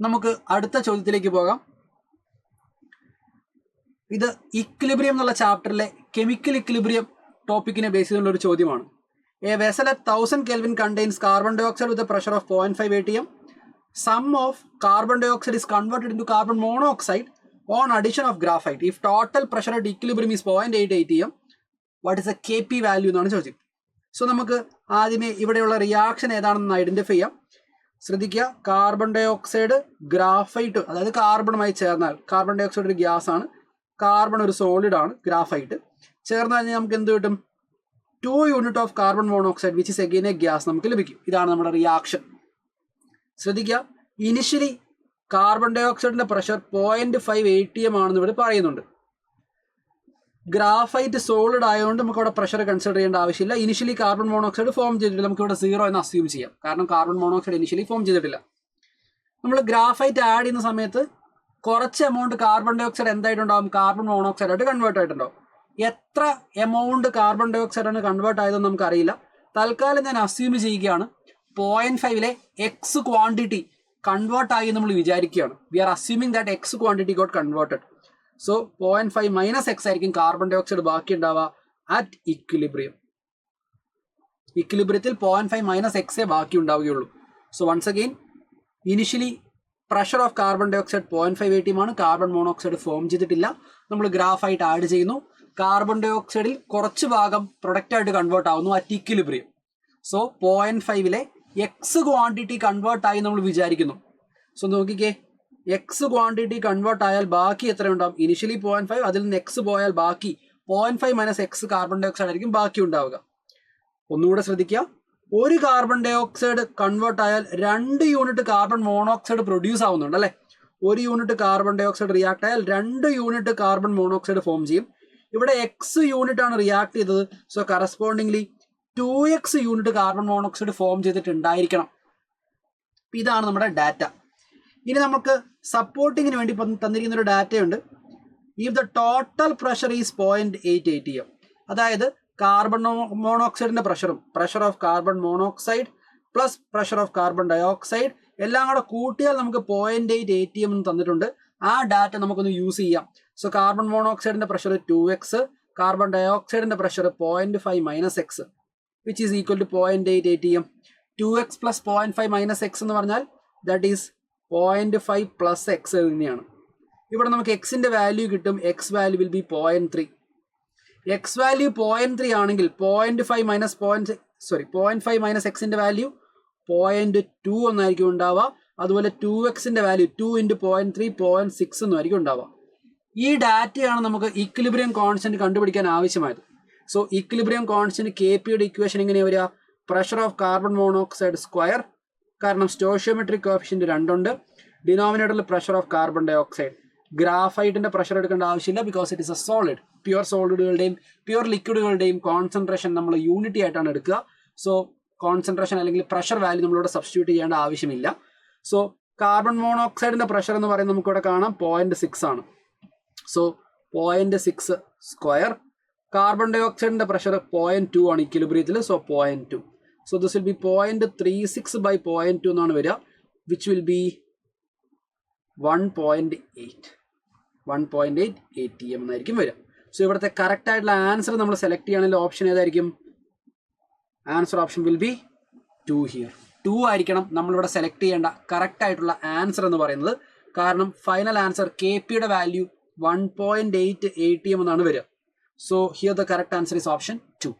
നമുക്ക് അടുത്ത ചോദ്യത്തിലേക്ക് പോകാം. ഇത് ഇക്വിലിബ്രിയം എന്നുള്ള ചാപ്റ്ററിലെ കെമിക്കൽ ഇക്വിലിബ്രിയം ടോപ്പിക്കിനെ ബേസ് ചെയ്തുള്ള ഒരു ചോദ്യമാണ്. A vessel at 1000 Kelvin contains carbon dioxide with a pressure of 0.5 atm. Sum of carbon dioxide is converted into carbon monoxide on addition of graphite. If total pressure at equilibrium is 0.8 atm, what is the Kp value എന്നാണ് ചോദ്യം. So നമുക്ക് ആദ്യമേ ഇവിടെയുള്ള reaction ഏതാണെന്ന് identify ചെയ്യാം. ശ്രദ്ധിക്കുക, carbon dye oxide graphite, അതായത് കാർബണുമായി ചേർന്നാൽ, കാർബൺ ഡൈ ഓക്സൈഡ് ഒരു ഗ്യാസ് ആണ്, കാർബൺ ഒരു സോളിഡ് ആണ്, ഗ്രാഫൈറ്റ് ചേർന്ന് കഴിഞ്ഞാൽ നമുക്ക് എന്ത് കിട്ടും? 2 unit of carbon monoxide which is again a gas നമുക്ക് ലഭിക്കും. ഇതാണ് നമ്മുടെ റിയാക്ഷൻ. ശ്രദ്ധിക്കുക, ഇനിഷ്യലി കാർബൺ ഡൈ ഓക്സൈഡിന്റെ പ്രഷർ 0.5 atm ആണെന്ന് ഇവിടെ പറയുന്നുണ്ട്. ഗ്രാഫൈറ്റ് സോളിഡ് ആയതുകൊണ്ട് നമുക്ക് അവിടെ പ്രഷർ കൺസിഡർ ചെയ്യേണ്ട ആവശ്യമില്ല. ഇനിഷ്യലി കാർബൺ മോണോക്സൈഡ് ഫോം ചെയ്തിട്ടില്ല, നമുക്ക് ഇവിടെ 0 എന്ന് അസ്യൂം ചെയ്യാം, കാരണം കാർബൺ മോണോക്സൈഡ് ഇനിഷ്യലി ഫോം ചെയ്തിട്ടില്ല. നമ്മൾ ഗ്രാഫൈറ്റ് ആഡ് ചെയ്യുന്ന സമയത്ത് കുറച്ച് എമൗണ്ട് കാർബൺ ഡൈ ഓക്സൈഡ് എന്തായിട്ടുണ്ടാവും? കാർബൺ മോണോക്സൈഡ് ആയിട്ട് കൺവേർട്ട് ആയിട്ടുണ്ടാവും. എത്ര എമൗണ്ട് കാർബൺ ഡൈ ഓക്സൈഡ് ആണ് കൺവേർട്ട് ആയതെന്ന് നമുക്കറിയില്ല. തൽക്കാലം ഞാൻ അസ്യൂം ചെയ്യുകയാണ് 0.5 എക്സ് ക്വാണ്ടിറ്റി കൺവേർട്ട് ആയി നമ്മൾ വിചാരിക്കുകയാണ്. We are assuming that X quantity got converted. So 0.5 minus X ആയിരിക്കും കാർബൺ ഡൈ ഓക്സൈഡ് ബാക്കി ഉണ്ടാവുക അറ്റ് ഇക്വിലിബ്രിയം. ഇക്വിലിബ്രിയത്തിൽ 0.5 മൈനസ് എക്സേ ബാക്കി ഉണ്ടാവുകയുള്ളൂ. So once again, initially pressure of carbon dioxide 0.5 atm ആണ്, കാർബൺ മോണോക്സൈഡ് ഫോം ചെയ്തിട്ടില്ല. നമ്മൾ ഗ്രാഫൈറ്റ് ആഡ് ചെയ്യുന്നു, കാർബൺ ഡൈ ഓക്സൈഡിൽ കുറച്ച് ഭാഗം പ്രൊഡക്റ്റ് ആയിട്ട് കൺവേർട്ട് ആവുന്നു at equilibrium. So 0.5 X quantity convert ആയി നമ്മൾ വിചാരിക്കുന്നു. സോ നോക്കിക്കേ, എക്സ് ക്വാണ്ടിറ്റി കൺവേർട്ട് ആയാൽ ബാക്കി എത്ര ഉണ്ടാവും? ഇനിഷ്യലി 0.5, അതിൽ നിന്ന് എക്സ് പോയാൽ ബാക്കി 0.5 minus X carbon dioxide ആയിരിക്കും ബാക്കി ഉണ്ടാവുക. ഒന്നുകൂടെ ശ്രദ്ധിക്കുക, ഒരു കാർബൺ ഡൈ ഓക്സൈഡ് കൺവേർട്ട് ആയാൽ 2 യൂണിറ്റ് കാർബൺ മോണോക്സൈഡ് പ്രൊഡ്യൂസ് ആവുന്നുണ്ട് അല്ലേ? 1 unit carbon dioxide react ആയാൽ 2 യൂണിറ്റ് കാർബൺ മോണോക്സൈഡ് ഫോം ചെയ്യും. ഇവിടെ എക്സ് യൂണിറ്റ് ആണ് റിയാക്ട് ചെയ്തത്. So correspondingly 2x unit carbon monoxide form ചെയ്തിട്ടുണ്ടായിരിക്കണം. ഇതാണ് നമ്മുടെ ഡാറ്റ. ഇനി നമുക്ക് സപ്പോർട്ടിങ്ങിന് വേണ്ടി തന്നിരിക്കുന്ന ഒരു ഡാറ്റയുണ്ട്. If the total pressure is 0.8 atm, അതായത് കാർബൺ മോണോക്സൈഡിന്റെ പ്രഷറും pressure of carbon monoxide plus pressure of carbon dioxide എല്ലാം കൂടെ കൂട്ടിയാൽ നമുക്ക് 0.8 atm എന്ന് തന്നിട്ടുണ്ട്. ആ ഡാറ്റ നമുക്കൊന്ന് യൂസ് ചെയ്യാം. സോ കാർബൺ മോണോക്സൈഡിന്റെ പ്രഷർ 2x, കാർബൺ ഡൈ ഓക്സൈഡിന്റെ pressure 0.5 minus X which is equal to 0.8 atm. 2x plus 0.5 minus X എന്ന് പറഞ്ഞാൽ ദാറ്റ് ഈസ് 0.5 പ്ലസ് എക്സ് തന്നെയാണ്. ഇവിടെ നമുക്ക് എക്സിന്റെ വാല്യൂ കിട്ടും. X value will be 0.3. X value 0.3 ആണെങ്കിൽ 0.5 മൈനസ് എക്സിന്റെ വാല്യൂ 0.2 എന്നായിരിക്കും ഉണ്ടാവുക. അതുപോലെ 2xന്റെ വാല്യൂ 2 × 0.3 0.6 എന്നായിരിക്കും ഉണ്ടാവുക. ഈ ഡാറ്റയാണ് നമുക്ക് ഇക്വിലിബ്രിയം കോൺസ്റ്റന്റ് കണ്ടുപിടിക്കാൻ ആവശ്യമായത്. സോ ഇക്വിലിബ്രിയം കോൺസ്റ്റന്റ് കെപിയുടെ ഇക്വേഷൻ എങ്ങനെയാ വരിക? Pressure of carbon monoxide square, കാരണം സ്റ്റോഷിയോമെട്രിക് കോഎഫിഷ്യന്റ് 2 ഉണ്ട്. ഡിനോമിനേറ്ററിൽ pressure of carbon dioxide. ഗ്രാഫൈറ്റിന്റെ പ്രഷർ എടുക്കേണ്ട ആവശ്യമില്ല, because it is a solid. Pure സോളിഡുകളുടെയും പ്യുവർ ലിക്വിഡുകളുടെയും കോൺസെൻട്രേഷൻ നമ്മൾ യൂണിറ്റി ആയിട്ടാണ് എടുക്കുക. സോ കോൺസെൻട്രേഷൻ അല്ലെങ്കിൽ പ്രഷർ വാല്യൂ നമ്മളിവിടെ സബ്സ്റ്റിറ്റ്യൂട്ട് ചെയ്യേണ്ട ആവശ്യമില്ല. സോ കാർബൺ മോണോക്സൈഡിന്റെ പ്രഷർ എന്ന് പറയുന്നത് നമുക്കിവിടെ കാണാം 0.6 ആണ്. So 0.6 square. കാർബൺ ഡൈ ഓക്സൈഡിന്റെ പ്രഷർ 0.2 ആണ് ഇക്വിലിബ്രിയത്തിൽ. So 0.2. So this will be 0.36 by 0.2 എന്നാണ് വരിക, വിച്ച് വിൽ ബി 1.8 atm എന്നായിരിക്കും വരിക. സോ ഇവിടുത്തെ കറക്റ്റ് ആയിട്ടുള്ള ആൻസർ നമ്മൾ സെലക്ട് ചെയ്യുകയാണെങ്കിൽ ഓപ്ഷൻ ഏതായിരിക്കും? Answer option will be 2 here. 2 ആയിരിക്കണം നമ്മളിവിടെ സെലക്ട് ചെയ്യേണ്ട കറക്റ്റ് ആയിട്ടുള്ള ആൻസർ എന്ന് പറയുന്നത്. കാരണം ഫൈനൽ ആൻസർ കെപിയുടെ വാല്യൂ 1.8 atm എന്നാണ് വരിക. So here the correct answer is option 2.